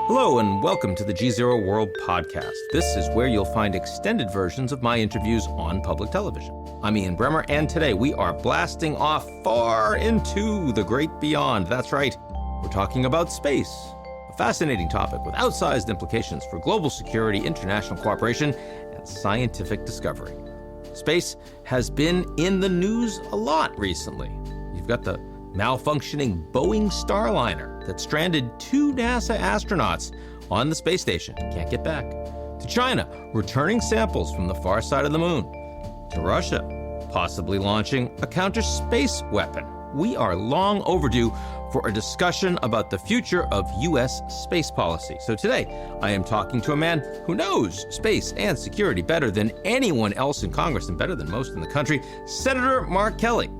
Hello and welcome to the GZERO World podcast. This is where you'll find extended versions of my interviews on public television. I'm Ian Bremmer, and today we are blasting off far into the great beyond. That's right, we're talking about space, a fascinating topic with outsized implications for global security, international cooperation, and scientific discovery. Space has been in the news a lot recently. You've got the malfunctioning Boeing Starliner that stranded 2 NASA astronauts on the space station. Can't get back. To China, returning samples from the far side of the moon. To Russia, possibly launching a counter-space weapon. We are long overdue for a discussion about the future of U.S. space policy. So today, I am talking to a man who knows space and security better than anyone else in Congress and better than most in the country, Senator Mark Kelly.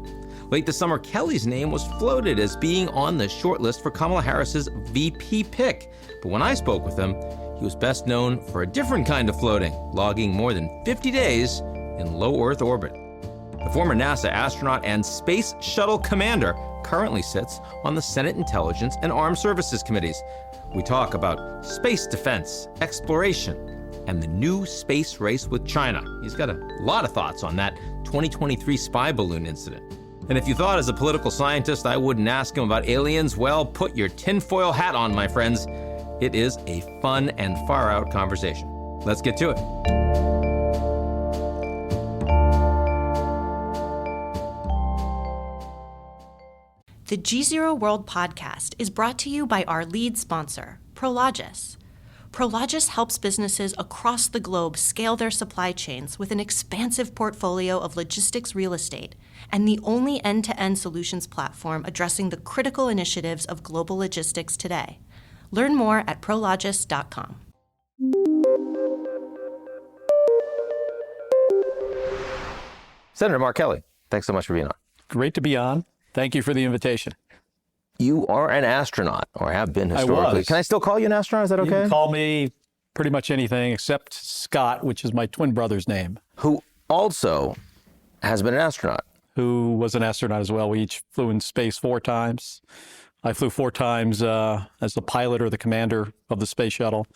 Late this summer, Kelly's name was floated as being on the shortlist for Kamala Harris's VP pick. But when I spoke with him, he was best known for a different kind of floating, logging more than 50 days in low Earth orbit. The former NASA astronaut and Space Shuttle commander currently sits on the Senate Intelligence and Armed Services Committees. We talk about space defense, exploration, and the new space race with China. He's got a lot of thoughts on that 2023 spy balloon incident. And if you thought as a political scientist I wouldn't ask him about aliens, well, put your tinfoil hat on, my friends. It is a fun and far-out conversation. Let's get to it. The GZERO World podcast is brought to you by our lead sponsor, Prologis. Prologis helps businesses across the globe scale their supply chains with an expansive portfolio of logistics real estate and the only end-to-end solutions platform addressing the critical initiatives of global logistics today. Learn more at prologis.com. Senator Mark Kelly, thanks so much for being on. Great to be on. Thank you for the invitation. You are an astronaut, or have been historically. I was. Can I still call you an astronaut? Is that okay? You can call me pretty much anything except Scott, which is my twin brother's name. Who also has been an astronaut. Who was an astronaut as well. We each flew in space 4 times. I flew 4 times as the pilot or the commander of the space shuttle.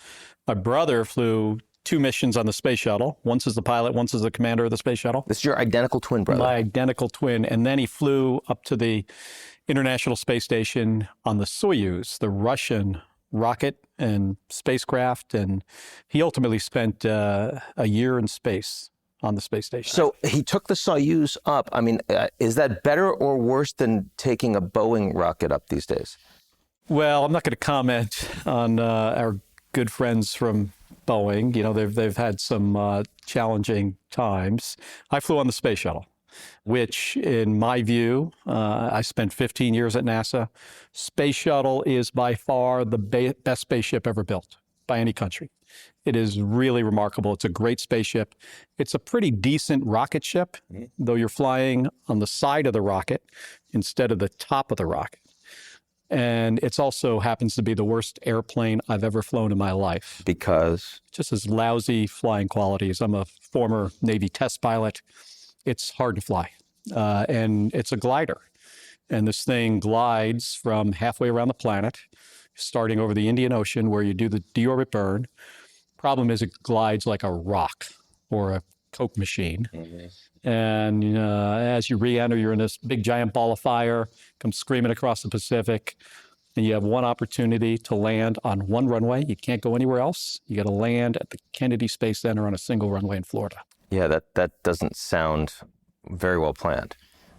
My brother flew 2 missions on the space shuttle. Once as the pilot, once as the commander of the space shuttle. This is your identical twin brother. My identical twin. And then he flew up to the International Space Station on the Soyuz, the Russian rocket and spacecraft. And he ultimately spent a year in space on the space station. So he took the Soyuz up. I mean, is that better or worse than taking a Boeing rocket up these days? Well, I'm not going to comment on our good friends from Boeing. You know, they've had some challenging times. I flew on the space shuttle, which in my view, I spent 15 years at NASA. Space shuttle is by far the best spaceship ever built by any country. It is really remarkable. It's a great spaceship. It's a pretty decent rocket ship, though you're flying on the side of the rocket instead of the top of the rocket. And it also happens to be the worst airplane I've ever flown in my life. Because? Just as lousy flying qualities. I'm a former Navy test pilot. It's hard to fly. And it's a glider. And this thing glides from halfway around the planet, starting over the Indian Ocean where you do the deorbit burn. Problem is it glides like a rock or a Coke machine. Mm-hmm. And as you re-enter, you're in this big giant ball of fire, come screaming across the Pacific, and you have one opportunity to land on one runway. You can't go anywhere else. You got to land at the Kennedy Space Center on a single runway in Florida. Yeah, that doesn't sound very well planned.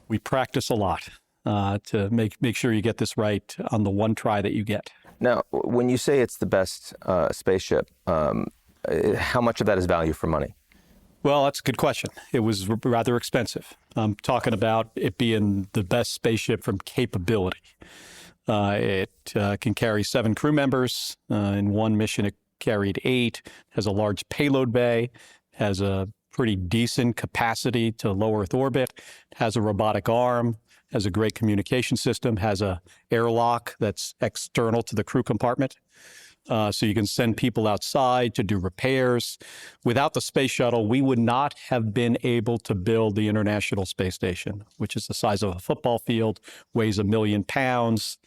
We practice a lot to make sure you get this right on the one try that you get. Now, when you say it's the best spaceship, how much of that is value for money? Well, that's a good question. It was rather expensive. I'm talking about it being the best spaceship from capability. It can carry 7 crew members. In one mission, it carried 8, has a large payload bay, has a pretty decent capacity to low Earth orbit, has a robotic arm, has a great communication system, has a airlock that's external to the crew compartment. So you can send people outside to do repairs. Without the space shuttle, we would not have been able to build the International Space Station, which is the size of a football field, weighs 1 million pounds.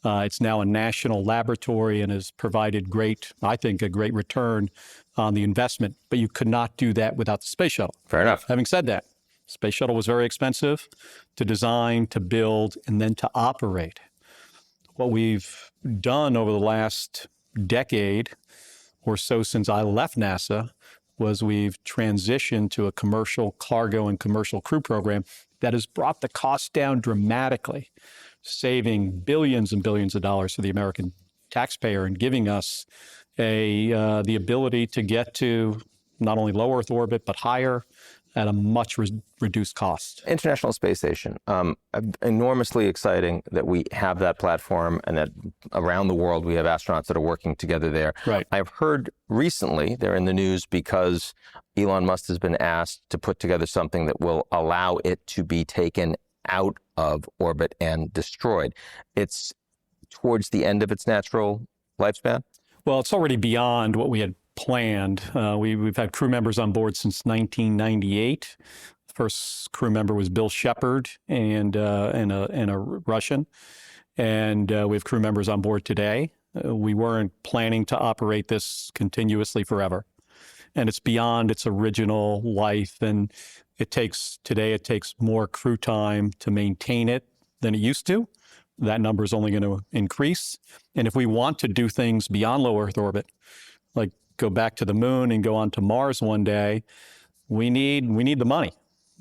It's now a national laboratory and has provided a great return on the investment. But you could not do that without the space shuttle. Fair enough. Having said that, space shuttle was very expensive to design, to build, and then to operate. What we've done over the last decade or so since I left NASA was we've transitioned to a commercial cargo and commercial crew program that has brought the cost down dramatically, saving billions and billions of dollars for the American taxpayer and giving us the ability to get to not only low Earth orbit, but higher at a much reduced cost. International Space Station, enormously exciting that we have that platform and that around the world we have astronauts that are working together there. Right. I've heard recently, they're in the news because Elon Musk has been asked to put together something that will allow it to be taken out of orbit and destroyed. It's towards the end of its natural lifespan? Well, it's already beyond what we had planned. We've had crew members on board since 1998. The first crew member was Bill Shepard and a Russian. And we have crew members on board today. We weren't planning to operate this continuously forever. And it's beyond its original life. And today it takes more crew time to maintain it than it used to. That number is only going to increase. And if we want to do things beyond low Earth orbit, like go back to the moon and go on to Mars one day, we need the money.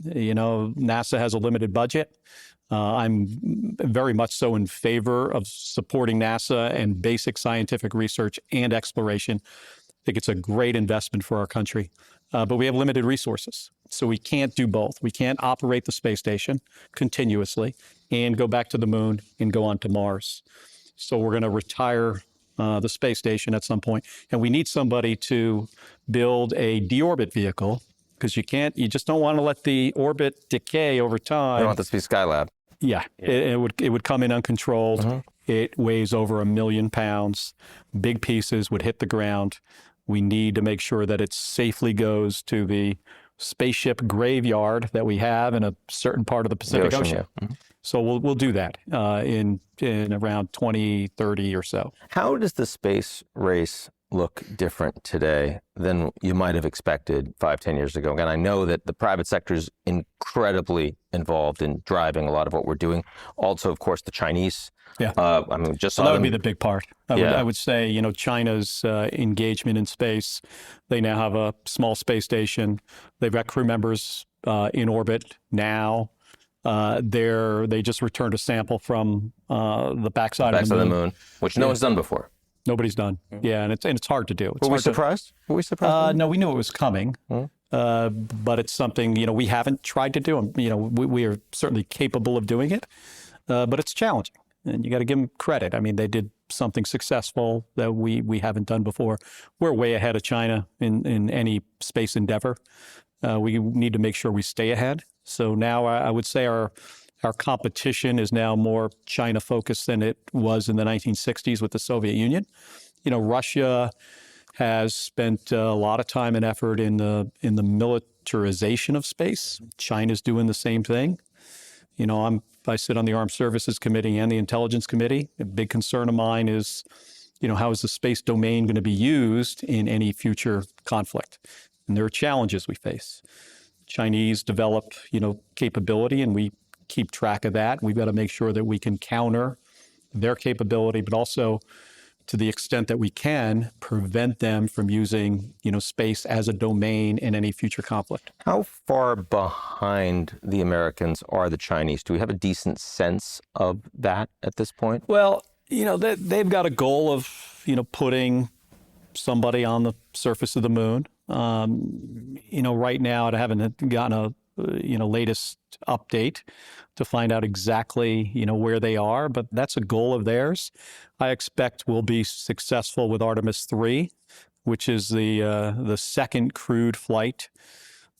NASA has a limited budget. I'm very much so in favor of supporting NASA and basic scientific research and exploration. I think it's a great investment for our country, but we have limited resources. So we can't do both. We can't operate the space station continuously and go back to the moon and go on to Mars. So we're going to retire the space station at some point. And we need somebody to build a deorbit vehicle because you just don't want to let the orbit decay over time. I don't want this to be Skylab. Yeah. It would come in uncontrolled. Mm-hmm. It weighs over 1 million pounds. Big pieces would hit the ground. We need to make sure that it safely goes to the spaceship graveyard that we have in a certain part of the Pacific Ocean. Yeah. Mm-hmm. So we'll do that in around 2030 or so. How does the space race look different today than you might have expected 5-10 years ago? Again, I know that the private sector is incredibly involved in driving a lot of what we're doing. Also, of course, the Chinese. Yeah. That would be the big part. I would say, China's engagement in space. They now have a small space station. They've got crew members in orbit now. They just returned a sample from the backside of the moon, which no one's done before. Nobody's done. Mm-hmm. Yeah, and it's hard to do. Were we surprised? No, we knew it was coming, but it's something we haven't tried to do. We are certainly capable of doing it, but it's challenging, and you got to give them credit. I mean, they did something successful that we haven't done before. We're way ahead of China in any space endeavor. We need to make sure we stay ahead. So now I would say our competition is now more China-focused than it was in the 1960s with the Soviet Union. Russia has spent a lot of time and effort in the militarization of space. China's doing the same thing. I sit on the Armed Services Committee and the Intelligence Committee. A big concern of mine is, how is the space domain going to be used in any future conflict? And there are challenges we face. Chinese develop, capability, and we keep track of that. We've got to make sure that we can counter their capability, but also, to the extent that we can, prevent them from using, space as a domain in any future conflict. How far behind the Americans are the Chinese? Do we have a decent sense of that at this point? Well, they've got a goal of, putting somebody on the surface of the moon. Right now, I haven't gotten a latest update to find out exactly, where they are, but that's a goal of theirs. I expect we'll be successful with Artemis 3, which is the second crewed flight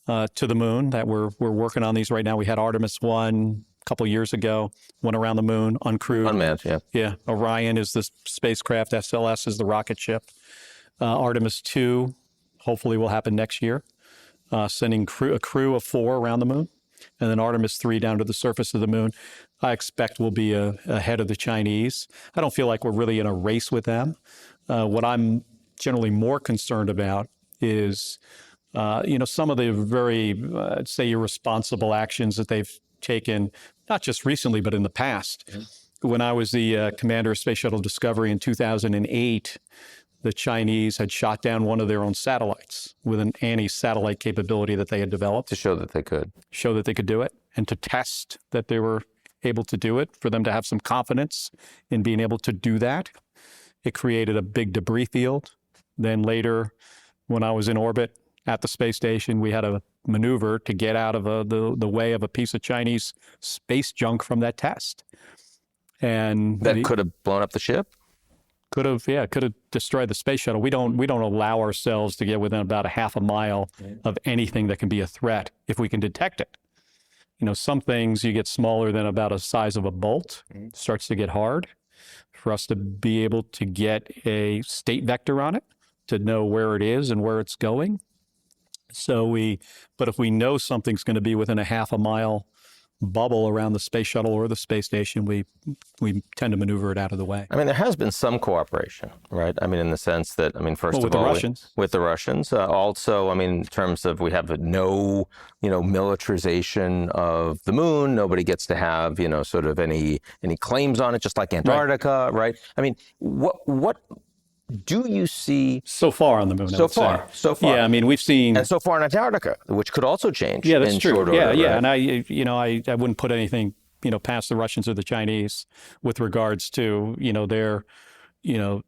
to the moon that we're working on these right now. We had Artemis 1 couple years ago, went around the moon, uncrewed. Unmanned, yeah. Yeah. Orion is the spacecraft. SLS is the rocket ship. Artemis 2 hopefully will happen next year, sending a crew of 4 around the moon. And then Artemis 3 down to the surface of the moon, I expect will be ahead of the Chinese. I don't feel like we're really in a race with them. What I'm generally more concerned about is, some of the very, say, irresponsible actions that they've taken, not just recently, but in the past. Mm-hmm. When I was the commander of Space Shuttle Discovery in 2008, the Chinese had shot down one of their own satellites with an anti-satellite capability that they had developed. To show that they could. Show that they could do it, and to test that they were able to do it, for them to have some confidence in being able to do that. It created a big debris field. Then later, when I was in orbit at the space station, we had a maneuver to get out of the way of a piece of Chinese space junk from that test. And that could have blown up the ship? Could have destroyed the space shuttle. We don't allow ourselves to get within about a half a mile of anything that can be a threat if we can detect it. Some things you get smaller than about a size of a bolt, starts to get hard. For us to be able to get a state vector on it, to know where it is and where it's going. But if we know something's going to be within a half a mile bubble around the space shuttle or the space station, we tend to maneuver it out of the way. I mean, there has been some cooperation, right? I mean, in the sense that, first with of all, the Russians. With the Russians. Also, in terms of we have no, militarization of the moon. Nobody gets to have, sort of any claims on it, just like Antarctica, right? What do you see so far on the moon? So far. Yeah, we've seen, and so far in Antarctica, which could also change. Yeah, that's true. Short order, yeah. Right? And I wouldn't put anything past the Russians or the Chinese with regards to their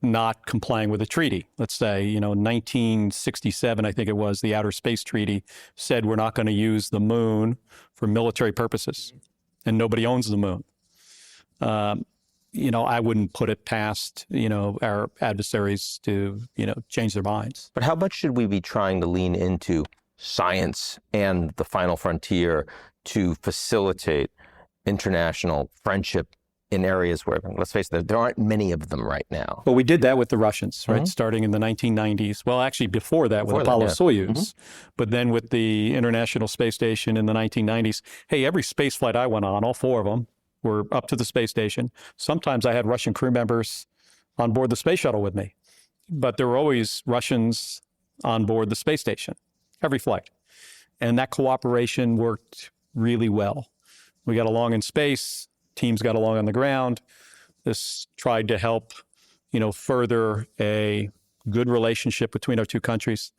not complying with a treaty. Let's say 1967, I think it was, the Outer Space Treaty said we're not going to use the moon for military purposes, and nobody owns the moon. I wouldn't put it past, our adversaries to, change their minds. But how much should we be trying to lean into science and the final frontier to facilitate international friendship in areas where, let's face it, there aren't many of them right now? Well, we did that with the Russians, right? Mm-hmm. Starting in the 1990s. Well, actually before that with Apollo-Soyuz, mm-hmm. But then with the International Space Station in the 1990s. Hey, every space flight I went on, all 4 of them, were up to the space station. Sometimes I had Russian crew members on board the space shuttle with me, but there were always Russians on board the space station, every flight. And that cooperation worked really well. We got along in space, teams got along on the ground. This tried to help, further a good relationship between our 2 countries.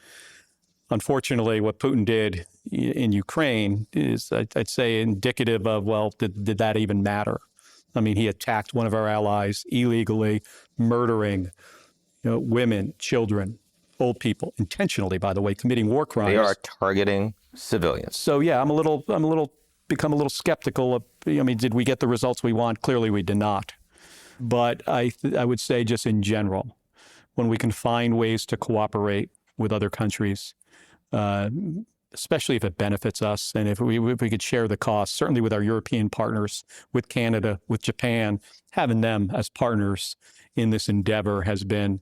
Unfortunately, what Putin did in Ukraine is, I'd say, indicative of, did that even matter? He attacked one of our allies illegally, murdering women, children, old people, intentionally, by the way, committing war crimes. They are targeting civilians. So yeah, become a little skeptical of, did we get the results we want? Clearly we did not. But I would say just in general, when we can find ways to cooperate with other countries, especially if it benefits us, and if we could share the cost, certainly with our European partners, with Canada, with Japan, having them as partners in this endeavor has been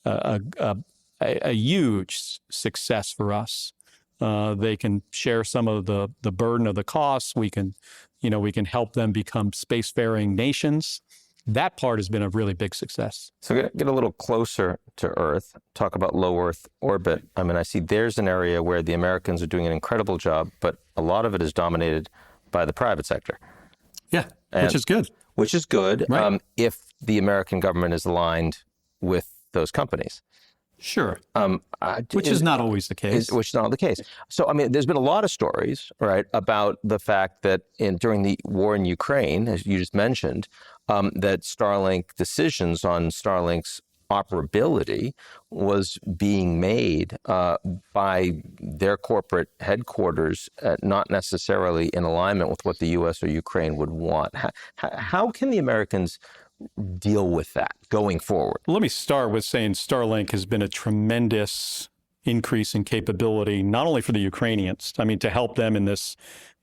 a huge success for us. They can share some of the burden of the costs. We can help them become spacefaring nations. That part has been a really big success. So get a little closer to Earth, talk about low Earth orbit. I see there's an area where the Americans are doing an incredible job, but a lot of it is dominated by the private sector. Yeah, which is good. Which is good, right. If the American government is aligned with those companies. Sure. Which is not always the case. Which is not the case. So, there's been a lot of stories, right, about the fact that during the war in Ukraine, as you just mentioned, that Starlink decisions on Starlink's operability was being made by their corporate headquarters, not necessarily in alignment with what the U.S. or Ukraine would want. How can the Americans deal with that going forward? Let me start with saying Starlink has been a tremendous increase in capability, not only for the Ukrainians, to help them in this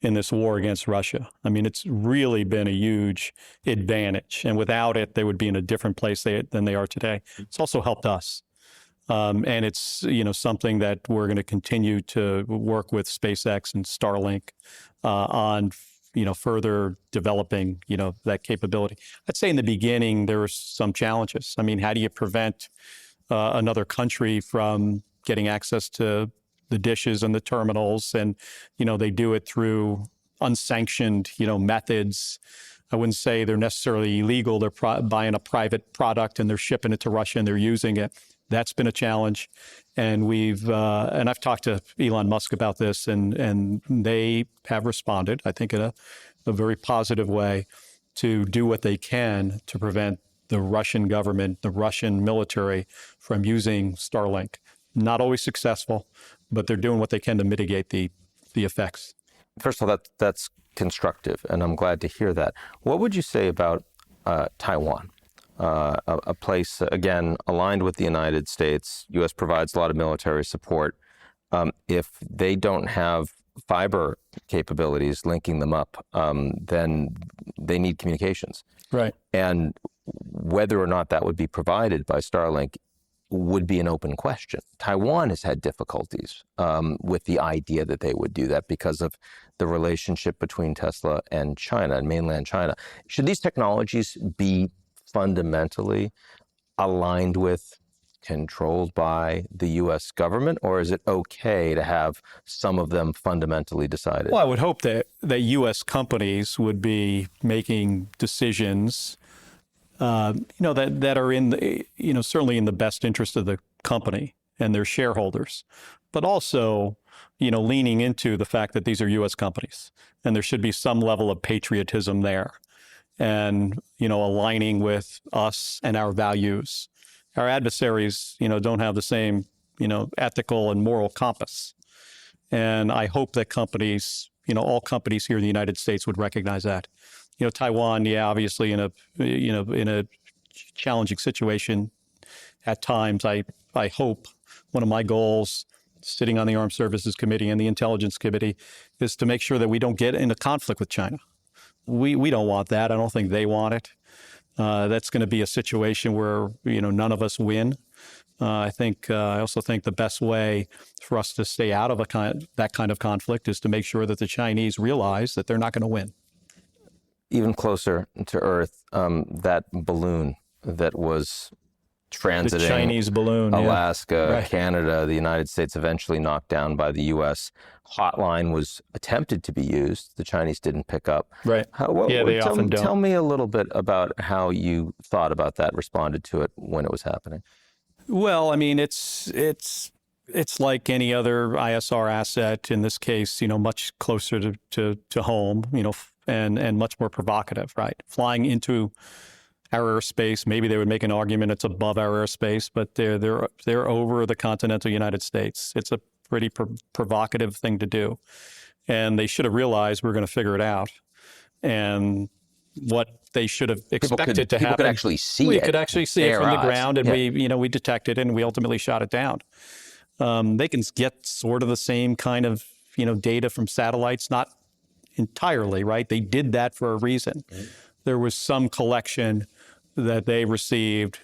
in this war against Russia. I mean, it's really been a huge advantage. And without it, they would be in a different place than they are today. It's also helped us. And it's, something that we're going to continue to work with SpaceX and Starlink on, further developing, that capability. I'd say in the beginning, there were some challenges. I mean, how do you prevent another country from getting access to the dishes and the terminals? And, they do it through unsanctioned, methods. I wouldn't say they're necessarily illegal. They're buying a private product and they're shipping it to Russia and they're using it. That's been a challenge. And I've talked to Elon Musk about this, and they have responded, I think, in a very positive way to do what they can to prevent the Russian government, the Russian military from using Starlink. Not always successful, but they're doing what they can to mitigate the effects. First of all, that's constructive, and I'm glad to hear that. What would you say about Taiwan? A place, again, aligned with the United States. U.S. provides a lot of military support. If they don't have fiber capabilities linking them up, then they need communications. Right. And whether or not that would be provided by Starlink would be an open question. Taiwan has had difficulties with the idea that they would do that because of the relationship between Tesla and China and mainland China. Should these technologies be fundamentally aligned with, controlled by the U.S. government, or is it okay to have some of them fundamentally decided? Well, I would hope that U.S. companies would be making decisions, that are in the, certainly in the best interest of the company and their shareholders, but also, leaning into the fact that these are U.S. companies and there should be some level of patriotism there. And, aligning with us and our values. Our adversaries, don't have the same, ethical and moral compass. And I hope that companies, all companies here in the United States would recognize that. Taiwan, obviously in a challenging situation at times. I hope one of my goals, sitting on the Armed Services Committee and the Intelligence Committee, is to make sure that we don't get into conflict with China. We don't want that. I don't think they want it. That's going to be a situation where, none of us win. I also think the best way for us to stay out of that kind of conflict is to make sure that the Chinese realize that they're not going to win. Even closer to Earth, that balloon that was transiting the Chinese balloon, Alaska, right. Canada, the United States, eventually knocked down by the U.S. Hotline was attempted to be used. The Chinese didn't pick up. Right. They often don't. Tell me a little bit about how you thought about that, responded to it when it was happening. Well, I mean, it's like any other ISR asset. In this case, much closer to home, and much more provocative, right? Flying into our airspace. Maybe they would make an argument it's above our airspace, but they're over the continental United States. It's a pretty provocative thing to do, and they should have realized we're going to figure it out. And what they should have expected to happen. People could actually see it. We could actually see it from the ground, and we detected it, and we ultimately shot it down. They can get sort of the same kind of data from satellites, not entirely, right? They did that for a reason. Mm-hmm. There was some collection that they received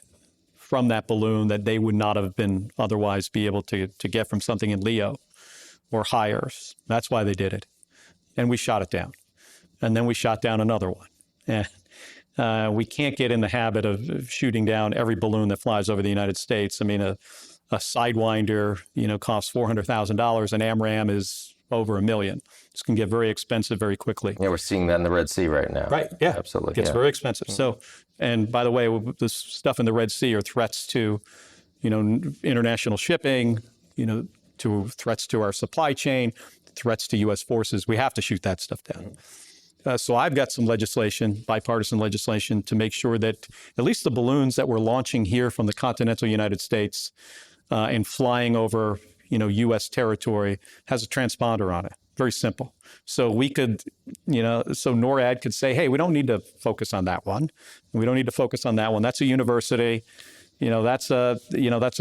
from that balloon that they would not have been otherwise be able to get from something in LEO or higher. That's why they did it. And we shot it down. And then we shot down another one. And we can't get in the habit of shooting down every balloon that flies over the United States. I mean, a Sidewinder, costs $400,000, and AMRAAM is over $1 million. This can get very expensive very quickly. Yeah, we're seeing that in the Red Sea right now. Right, yeah. Absolutely. It gets very expensive. So, and by the way, the stuff in the Red Sea are threats to, international shipping, to threats to our supply chain, threats to U.S. forces. We have to shoot that stuff down. So I've got some legislation, bipartisan legislation, to make sure that at least the balloons that we're launching here from the continental United States and flying over, U.S. territory has a transponder on it. Very simple. So we could, so NORAD could say, hey, we don't need to focus on that one. We don't need to focus on that one. That's a university. That's a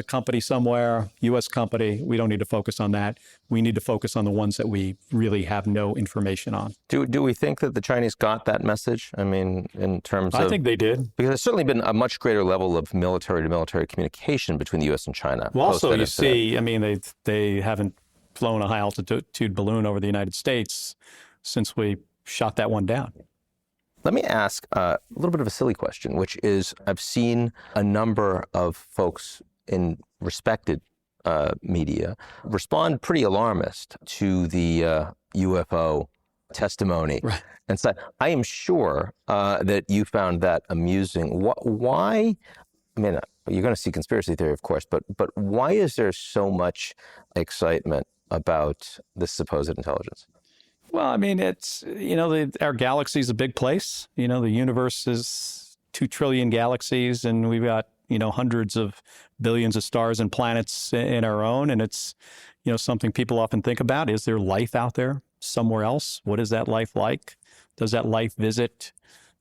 company somewhere, U.S. company. We don't need to focus on that. We need to focus on the ones that we really have no information on. Do we think that the Chinese got that message? I mean, in terms of... I think they did. Because there's certainly been a much greater level of military-to-military communication between the U.S. and China. Well, also, you see, I mean, they haven't flown a high-altitude balloon over the United States since we shot that one down. Let me ask a little bit of a silly question, which is I've seen a number of folks in respected media respond pretty alarmist to the UFO testimony. Right. And so I am sure that you found that amusing. Why? I mean, you're going to see conspiracy theory, of course, but why is there so much excitement about this supposed intelligence? Well, I mean, it's, our galaxy is a big place. The universe is 2 trillion galaxies, and we've got, hundreds of billions of stars and planets in our own. And it's, something people often think about. Is there life out there somewhere else? What is that life like? Does that life visit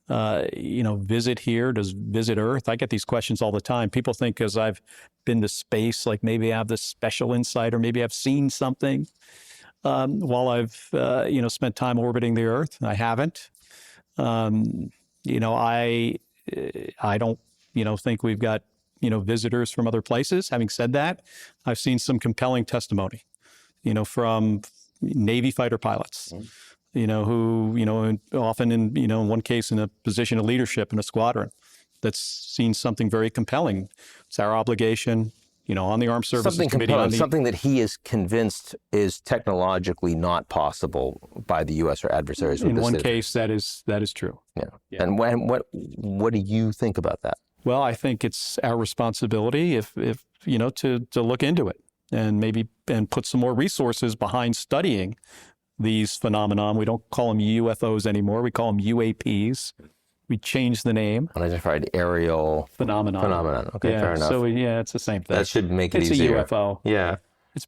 here? Does visit Earth? I get these questions all the time. People think because I've been to space, like maybe I have this special insight, or maybe I've seen something. While I've, spent time orbiting the Earth. I haven't. I don't, think we've got, visitors from other places. Having said that, I've seen some compelling testimony, from Navy fighter pilots, who, often in one case in a position of leadership in a squadron that's seen something very compelling. It's our obligation, on the Armed Services Committee. Something that he is convinced is technologically not possible by the U.S. or adversaries. In one case, that is true. Yeah. And what do you think about that? Well, I think it's our responsibility, if to look into it and put some more resources behind studying these phenomenon. We don't call them UFOs anymore. We call them UAPs. We changed the name. Unidentified aerial phenomenon. Okay, yeah, fair enough. So it's the same thing. That should make it It's easier. a UFO. Yeah. It's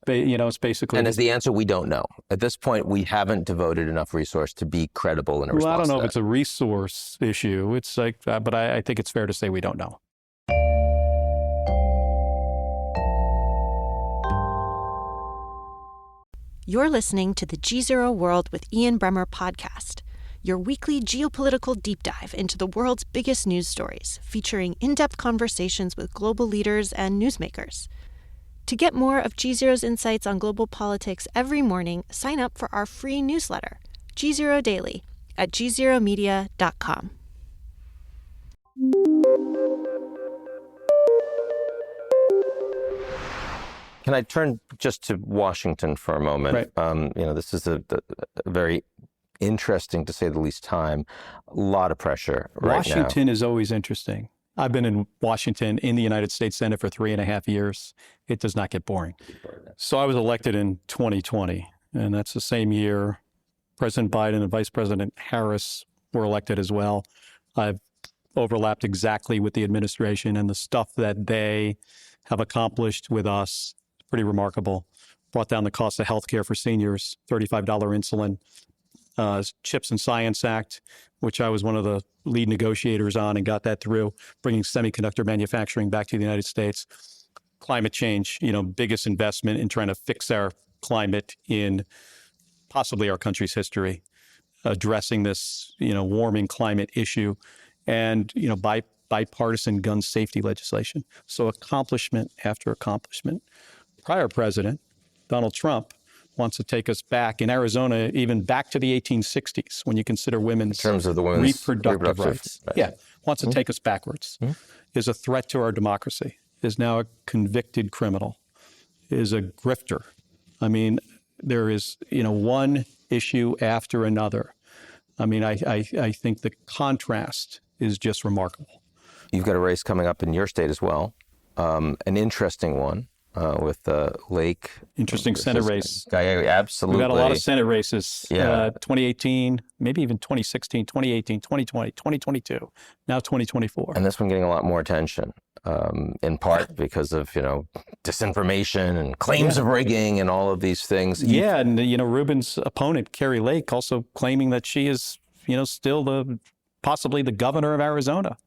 basically. And is the answer we don't know? At this point, we haven't devoted enough resource to be credible in a response. Well, I don't know if it's a resource issue. It's like, but I think it's fair to say we don't know. You're listening to the GZERO World with Ian Bremmer podcast, your weekly geopolitical deep dive into the world's biggest news stories, featuring in-depth conversations with global leaders and newsmakers. To get more of GZERO's insights on global politics every morning, sign up for our free newsletter, GZERO Daily, at gzeromedia.com. Can I turn just to Washington for a moment? Right. This is a very interesting, to say the least, time. A lot of pressure right now. Washington is always interesting. I've been in Washington in the United States Senate for 3.5 years. It does not get boring. So I was elected in 2020, and that's the same year President Biden and Vice President Harris were elected as well. I've overlapped exactly with the administration, and the stuff that they have accomplished with us, pretty remarkable. Brought down the cost of healthcare for seniors, $35 insulin, CHIPS and Science Act, which I was one of the lead negotiators on and got that through, bringing semiconductor manufacturing back to the United States. Climate change, biggest investment in trying to fix our climate in possibly our country's history, addressing this, warming climate issue, and, bipartisan gun safety legislation. So accomplishment after accomplishment. Prior president, Donald Trump, wants to take us back in Arizona, even back to the 1860s, when you consider women's in terms of the women's reproductive rights. Right. Yeah, wants to take us backwards. Is a threat to our democracy. Is now a convicted criminal. Is a grifter. I mean, there is one issue after another. I mean, I think the contrast is just remarkable. You've got a race coming up in your state as well, an interesting one. With Lake. Interesting Senate race. Absolutely. We've got a lot of Senate races. Yeah. 2018, maybe even 2016, 2018, 2020, 2022, now 2024. And this one getting a lot more attention, in part because of, disinformation and claims of rigging and all of these things. Yeah, and, Rubin's opponent, Kari Lake, also claiming that she is, still possibly the governor of Arizona.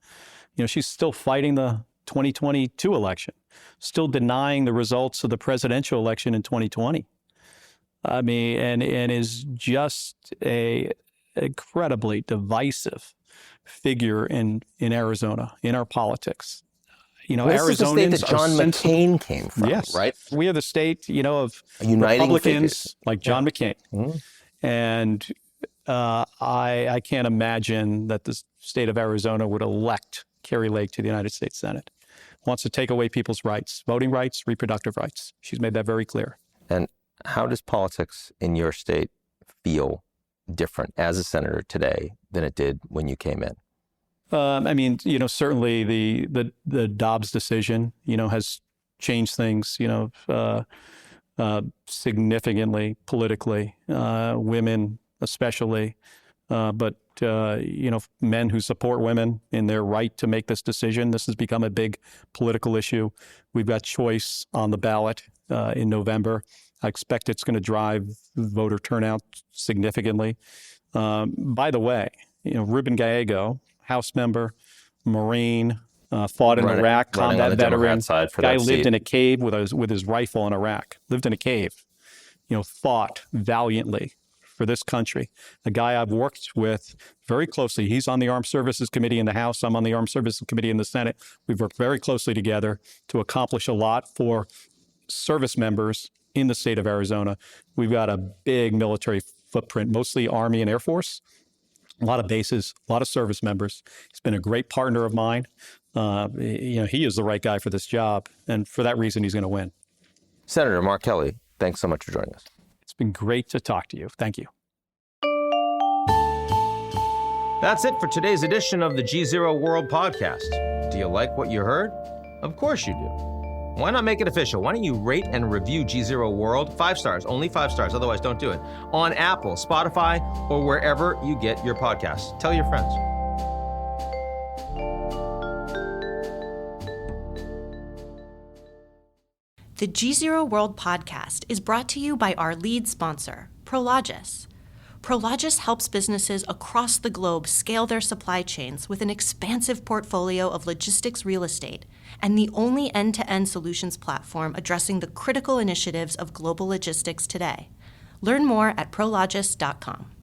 She's still fighting the 2022 election, still denying the results of the presidential election in 2020. I mean, and is just a incredibly divisive figure in Arizona, in our politics. You know, this is the state that John McCain came from, yes, right? We are the state, you know, of Uniting Republicans figures. like John McCain. And I can't imagine that the state of Arizona would elect Kari Lake to the United States Senate. Wants to take away people's rights, voting rights, reproductive rights. She's made that very clear. And how does politics in your state feel different as a senator today than it did when you came in? I mean, you know, certainly the Dobbs decision, you know, has changed things, you know, significantly politically, women especially, but, you know, men who support women in their right to make this decision. This has become a big political issue. We've got choice on the ballot in November. I expect it's going to drive voter turnout significantly. By the way, you know, Ruben Gallego, House member, Marine, fought in Iraq, combat veteran, guy lived in a cave with his rifle in Iraq, lived in a cave, you know, fought valiantly for this country. A guy I've worked with very closely. He's on the Armed Services Committee in the House. I'm on the Armed Services Committee in the Senate. We've worked very closely together to accomplish a lot for service members in the state of Arizona. We've got a big military footprint, mostly Army and Air Force, a lot of bases, a lot of service members. He's been a great partner of mine. You know, he is the right guy for this job, and for that reason, he's going to win. Senator Mark Kelly, thanks so much for joining us. It's been great to talk to you. Thank you. That's it for today's edition of the GZERO World podcast. Do you like what you heard? Of course you do. Why not make it official? Why don't you rate and review GZERO World? 5 stars, only 5 stars, otherwise don't do it. On Apple, Spotify, or wherever you get your podcasts. Tell your friends. The GZERO World podcast is brought to you by our lead sponsor, Prologis. Prologis helps businesses across the globe scale their supply chains with an expansive portfolio of logistics real estate and the only end-to-end solutions platform addressing the critical initiatives of global logistics today. Learn more at prologis.com.